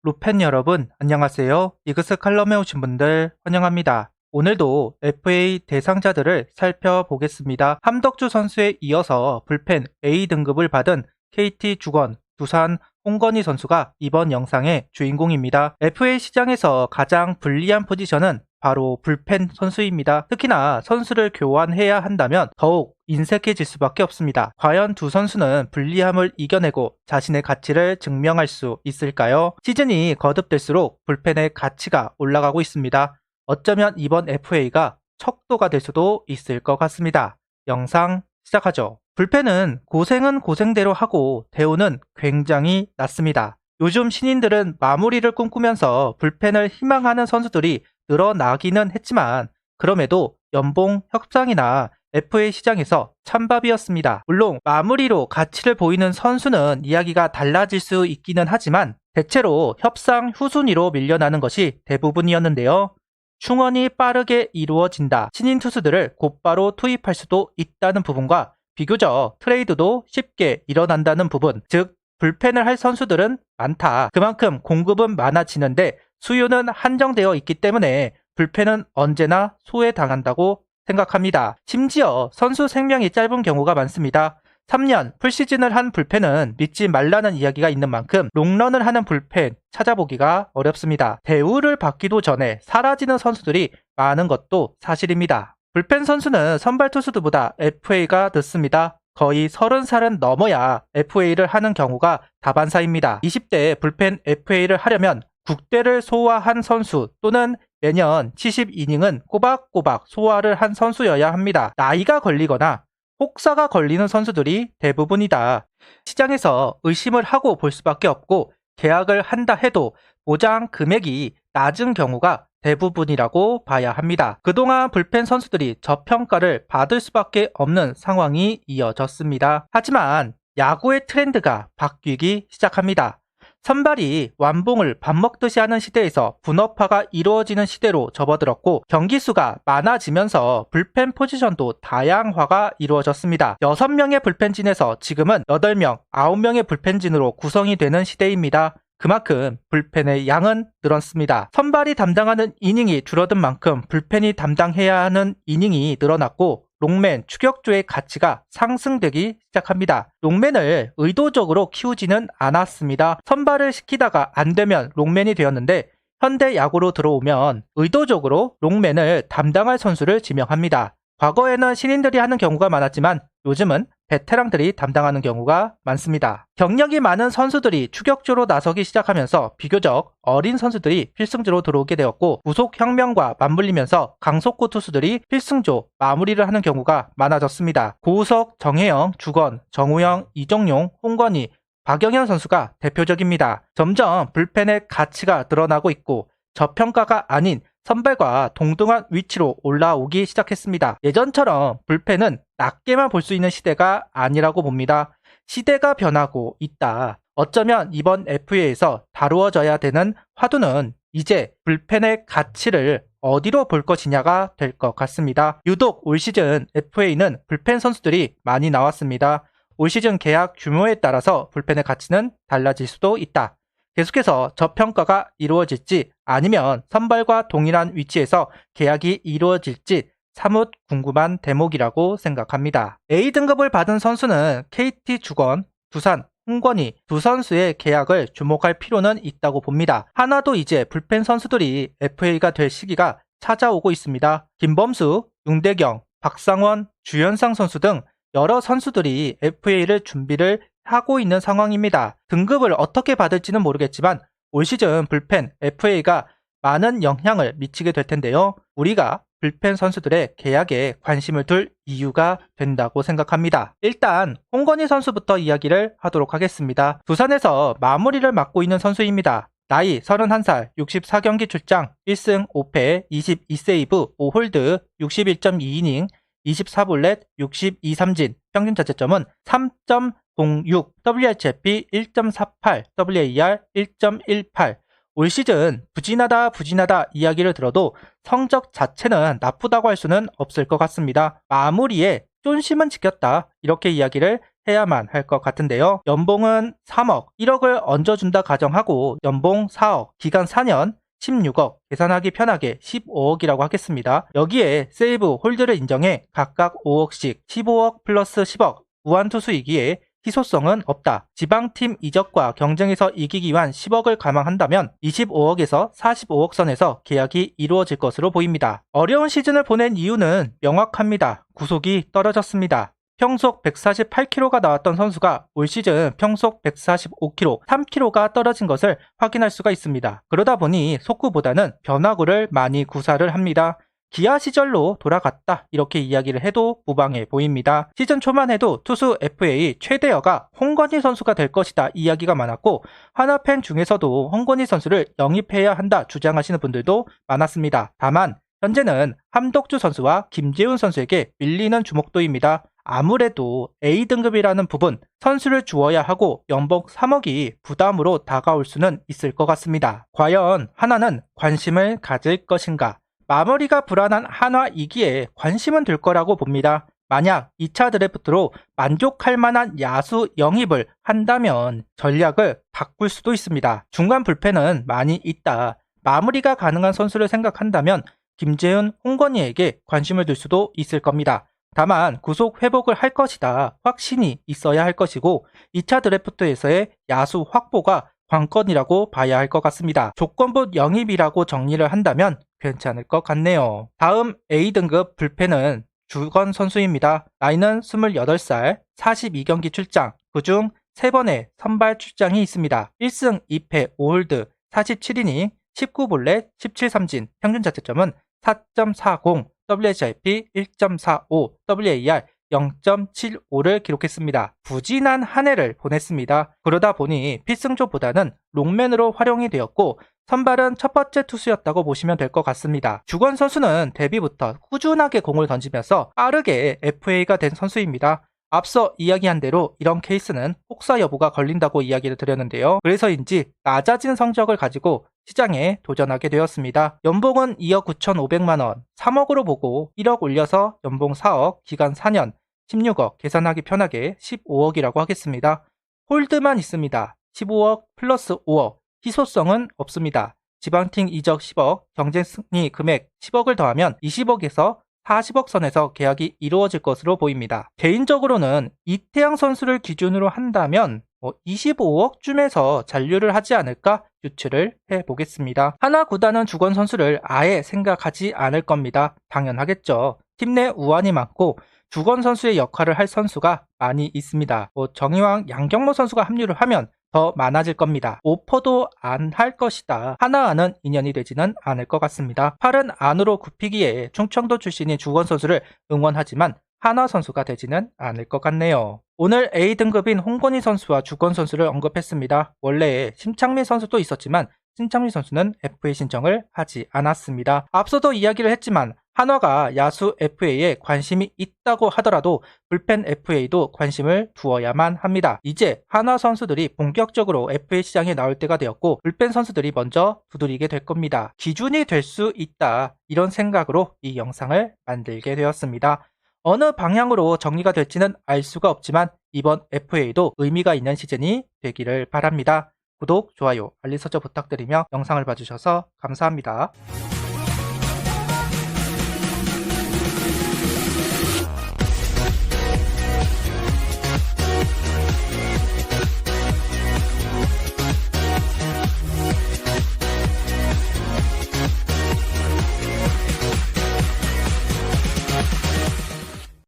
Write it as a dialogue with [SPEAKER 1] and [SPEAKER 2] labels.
[SPEAKER 1] 루펜 여러분, 안녕하세요. 이그스 칼럼에 오신 분들 환영합니다. 오늘도 FA 대상자들을 살펴보겠습니다. 함덕주 선수에 이어서 불펜 A등급을 받은 KT 주건, 두산 홍건희 선수가 이번 영상의 주인공입니다. FA 시장에서 가장 불리한 포지션은 바로 불펜 선수입니다. 특히나 선수를 교환해야 한다면 더욱 인색해질 수밖에 없습니다. 과연 두 선수는 불리함을 이겨내고 자신의 가치를 증명할 수 있을까요? 시즌이 거듭될수록 불펜의 가치가 올라가고 있습니다. 어쩌면 이번 FA가 척도가 될 수도 있을 것 같습니다. 영상 시작하죠. 불펜은 고생은 고생대로 하고 대우는 굉장히 낮습니다. 요즘 신인들은 마무리를 꿈꾸면서 불펜을 희망하는 선수들이 늘어나기는 했지만 그럼에도 연봉 협상이나 FA 시장에서 찬밥이었습니다. 물론 마무리로 가치를 보이는 선수는 이야기가 달라질 수 있기는 하지만 대체로 협상 후순위로 밀려나는 것이 대부분이었는데요. 충원이 빠르게 이루어진다. 신인 투수들을 곧바로 투입할 수도 있다는 부분과 비교적 트레이드도 쉽게 일어난다는 부분, 즉 불펜을 할 선수들은 많다. 그만큼 공급은 많아지는데 수요는 한정되어 있기 때문에 불펜은 언제나 소외당한다고 생각합니다. 심지어 선수 생명이 짧은 경우가 많습니다. 3년 풀시즌을 한 불펜은 믿지 말라는 이야기가 있는 만큼 롱런을 하는 불펜 찾아보기가 어렵습니다. 대우를 받기도 전에 사라지는 선수들이 많은 것도 사실입니다. 불펜 선수는 선발 투수들보다 FA가 늦습니다. 거의 30살은 넘어야 FA를 하는 경우가 다반사입니다. 20대 불펜 FA를 하려면 국대를 소화한 선수 또는 매년 70이닝은 꼬박꼬박 소화를 한 선수여야 합니다. 나이가 걸리거나 혹사가 걸리는 선수들이 대부분이다. 시장에서 의심을 하고 볼 수밖에 없고 계약을 한다 해도 보장 금액이 낮은 경우가 대부분이라고 봐야 합니다. 그동안 불펜 선수들이 저평가를 받을 수밖에 없는 상황이 이어졌습니다. 하지만 야구의 트렌드가 바뀌기 시작합니다. 선발이 완봉을 밥 먹듯이 하는 시대에서 분업화가 이루어지는 시대로 접어들었고 경기수가 많아지면서 불펜 포지션도 다양화가 이루어졌습니다. 6명의 불펜진에서 지금은 8명, 9명의 불펜진으로 구성이 되는 시대입니다. 그만큼 불펜의 양은 늘었습니다. 선발이 담당하는 이닝이 줄어든 만큼 불펜이 담당해야 하는 이닝이 늘어났고 롱맨, 추격조의 가치가 상승되기 시작합니다. 롱맨을 의도적으로 키우지는 않았습니다. 선발을 시키다가 안 되면 롱맨이 되었는데 현대 야구로 들어오면 의도적으로 롱맨을 담당할 선수를 지명합니다. 과거에는 신인들이 하는 경우가 많았지만 요즘은 베테랑들이 담당하는 경우가 많습니다. 경력이 많은 선수들이 추격조로 나서기 시작하면서 비교적 어린 선수들이 필승조로 들어오게 되었고 구속혁명과 맞물리면서 강속구 투수들이 필승조 마무리를 하는 경우가 많아졌습니다. 고우석, 정혜영, 주건, 정우영, 이정용, 홍건희, 박영현 선수가 대표적입니다. 점점 불펜의 가치가 늘어나고 있고 저평가가 아닌 선발과 동등한 위치로 올라오기 시작했습니다. 예전처럼 불펜은 낮게만 볼 수 있는 시대가 아니라고 봅니다. 시대가 변하고 있다. 어쩌면 이번 FA에서 다루어져야 되는 화두는 이제 불펜의 가치를 어디로 볼 것이냐가 될 것 같습니다. 유독 올 시즌 FA는 불펜 선수들이 많이 나왔습니다. 올 시즌 계약 규모에 따라서 불펜의 가치는 달라질 수도 있다. 계속해서 저평가가 이루어질지 아니면 선발과 동일한 위치에서 계약이 이루어질지 사뭇 궁금한 대목이라고 생각합니다. A등급을 받은 선수는 KT 주건, 두산 홍건희 두 선수의 계약을 주목할 필요는 있다고 봅니다. 하나도 이제 불펜 선수들이 FA가 될 시기가 찾아오고 있습니다. 김범수, 윤대경, 박상원, 주현상 선수 등 여러 선수들이 FA를 준비를 하고 있는 상황입니다. 등급을 어떻게 받을지는 모르겠지만 올 시즌 불펜 FA가 많은 영향을 미치게 될 텐데요. 우리가 불펜 선수들의 계약에 관심을 둘 이유가 된다고 생각합니다. 일단 홍건희 선수부터 이야기를 하도록 하겠습니다. 두산에서 마무리를 맡고 있는 선수입니다. 나이 31살, 64경기 출장, 1승 5패, 22세이브, 5홀드, 61.2이닝, 24볼넷, 62삼진, 평균 자책점은 3.06, WRCP 1.48, WAR 1.18. 올 시즌 부진하다 이야기를 들어도 성적 자체는 나쁘다고 할 수는 없을 것 같습니다. 마무리에 쫀심은 지켰다 이렇게 이야기를 해야만 할 것 같은데요. 연봉은 3억, 1억을 얹어준다 가정하고 연봉 4억, 기간 4년, 16억, 계산하기 편하게 15억이라고 하겠습니다. 여기에 세이브, 홀드를 인정해 각각 5억씩 15억 플러스 10억, 무한투수이기에 희소성은 없다. 지방팀 이적과 경쟁에서 이기기 위한 10억을 감안한다면 25억에서 45억 선에서 계약이 이루어질 것으로 보입니다. 어려운 시즌을 보낸 이유는 명확합니다. 구속이 떨어졌습니다. 평속 148km가 나왔던 선수가 올 시즌 평속 145km, 3km가 떨어진 것을 확인할 수가 있습니다. 그러다 보니 속구보다는 변화구를 많이 구사를 합니다. 기아 시절로 돌아갔다 이렇게 이야기를 해도 무방해 보입니다. 시즌 초만 해도 투수 FA 최대여가 홍건희 선수가 될 것이다 이야기가 많았고 하나팬 중에서도 홍건희 선수를 영입해야 한다 주장하시는 분들도 많았습니다. 다만 현재는 함덕주 선수와 김재훈 선수에게 밀리는 주목도입니다. 아무래도 A등급이라는 부분, 선수를 주어야 하고 연봉 3억이 부담으로 다가올 수는 있을 것 같습니다. 과연 하나는 관심을 가질 것인가? 마무리가 불안한 한화이기에 관심은 들 거라고 봅니다. 만약 2차 드래프트로 만족할 만한 야수 영입을 한다면 전략을 바꿀 수도 있습니다. 중간 불펜은 많이 있다. 마무리가 가능한 선수를 생각한다면 김재훈, 홍건희에게 관심을 둘 수도 있을 겁니다. 다만 구속 회복을 할 것이다 확신이 있어야 할 것이고 2차 드래프트에서의 야수 확보가 관건이라고 봐야 할 것 같습니다. 조건부 영입이라고 정리를 한다면 괜찮을 것 같네요. 다음 A등급 불펜은 주건 선수입니다. 나이는 28살, 42경기 출장, 그중 3번의 선발 출장이 있습니다. 1승 2패 5홀드, 47이닝, 19볼넷, 17삼진, 평균 자책점은 4.40, WHIP 1.45, WAR 0.75를 기록했습니다. 부진한 한 해를 보냈습니다. 그러다 보니 필승조보다는 롱맨으로 활용이 되었고 선발은 첫 번째 투수였다고 보시면 될 것 같습니다. 주건 선수는 데뷔부터 꾸준하게 공을 던지면서 빠르게 FA가 된 선수입니다. 앞서 이야기한 대로 이런 케이스는 혹사 여부가 걸린다고 이야기를 드렸는데요. 그래서인지 낮아진 성적을 가지고 시장에 도전하게 되었습니다. 연봉은 2억 9,500만원, 3억으로 보고 1억 올려서 연봉 4억, 기간 4년, 16억, 계산하기 편하게 15억이라고 하겠습니다. 홀드만 있습니다. 15억 플러스 5억, 희소성은 없습니다. 지방팀 이적 10억, 경쟁 승리 금액 10억을 더하면 20억에서 40억 선에서 계약이 이루어질 것으로 보입니다. 개인적으로는 이태양 선수를 기준으로 한다면 25억쯤에서 잔류를 하지 않을까 유추를 해보겠습니다. 하나 구단은 주건 선수를 아예 생각하지 않을 겁니다. 당연하겠죠. 팀 내 우환이 많고 주건 선수의 역할을 할 선수가 많이 있습니다. 정의왕 양경모 선수가 합류를 하면 더 많아질 겁니다. 오퍼도 안 할 것이다. 하나와는 인연이 되지는 않을 것 같습니다. 팔은 안으로 굽히기에 충청도 출신인 주건 선수를 응원하지만 하나 선수가 되지는 않을 것 같네요. 오늘 A등급인 홍건희 선수와 주건 선수를 언급했습니다. 원래 심창민 선수도 있었지만 심창민 선수는 FA 신청을 하지 않았습니다. 앞서도 이야기를 했지만 한화가 야수 FA에 관심이 있다고 하더라도 불펜 FA도 관심을 두어야만 합니다. 이제 한화 선수들이 본격적으로 FA 시장에 나올 때가 되었고 불펜 선수들이 먼저 두드리게 될 겁니다. 기준이 될 수 있다 이런 생각으로 이 영상을 만들게 되었습니다. 어느 방향으로 정리가 될지는 알 수가 없지만 이번 FA도 의미가 있는 시즌이 되기를 바랍니다. 구독, 좋아요, 알림 설정 부탁드리며 영상을 봐주셔서 감사합니다.